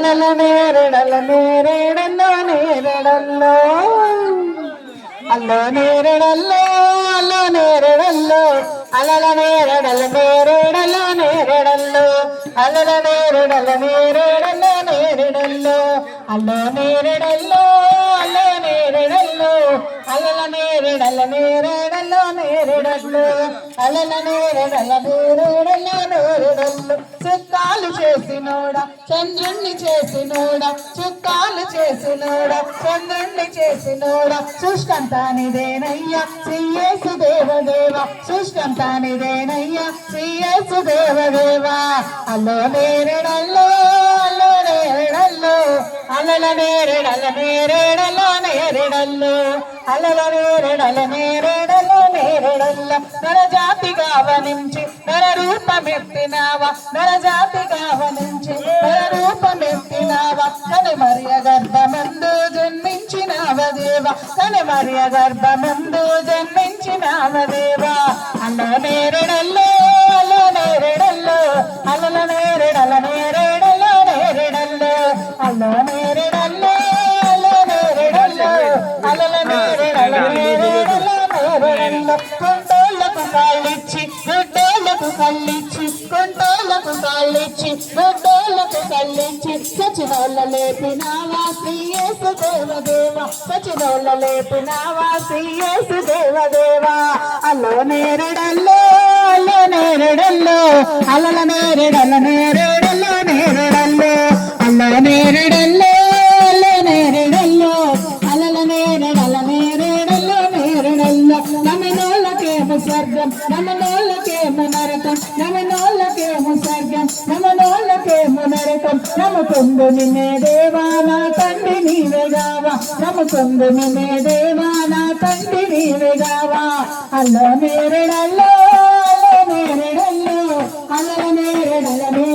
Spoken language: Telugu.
అలల నేరేడల్లో నేరేడల్లో అల్లో నేరేడల్లో అల్లో నేరేడల్లో అలల నేరేడల్లో నేరేడల్లో అలల నేరేడల్లో నేరేడల్లో అల్లో నేరేడల్లో అల్లో నేరేడల్లో అలల నేరేడల్లో నేరేడల్లో అలల నేరేడల్లో నేరేడల్లో చుక్కాలు చేసినోడా చంద్రుణ్ణి చేసినోడా చుక్కాలు చేసినోడా చంద్రుణ్ణి చేసినోడా సృష్టంతా నీదేనయ్యా శ్రీయేసు దేవదేవా సృష్టంతా నీదేనయ్యా శ్రీయేసు దేవదేవా అల్లో నేరేడల్లో అల్లో నేరేడల్లో అలల నేరేడల్లో నేరేడల్లో అలల నేరేడల్లో నేరేడల్లో నరజాతిగా వనించి నర రూపమెత్తినావా నరజాతిగా వనించి నర రూపమెత్తినావా కని మరియ గర్భమందు జన్మించినావ దేవా కని మరియ గర్భమందు జన్మించినావ దేవా అల్లో నేరేడల్లో అల్లో నేరేడల్లో అలల నేరేడల్లో నేరేడల్లో అల్లో నేరేడల్లో అల్లో నేరేడల్లో అలల నేరేడల్లో కొండోళ్ళకు కాళ్ళిచ్చి గుడ్డోళ్ళకు కళ్ళిచ్చి కొండోళ్ళకు కాళ్ళిచ్చి గుడ్డోళ్ళకు కళ్ళిచ్చి సచినోళ్ళ లేపినావా శ్రీయేసు దేవదేవా సచినోళ్ళ లేపినావా శ్రీయేసు దేవదేవా అల్లో నేరేడల్లో అల్లో నేరేడల్లో అలల నేరేడల్లో నేరేడల్లో అల్లో నేరేడల్లో అల్లో నేరేడల్లో అలల నేరేడల్లో నేరేడల్లో నమనోళ్ళకేమో స్వర్గం నమనోళ్ళకేమో నరకం నమనోళ్ళకేమో స్వర్గం నమనోళ్ళకేమో నరకం నమ్ముకుందు నిన్నే దేవా నా తండ్రి నీవేగావా నమ్ముకుందు నిన్నే దేవా నా తండ్రి నీవేగావా అల్లో నేరేడల్లో అల్లో నేరేడల్లో అల్ల నేరేడల్లో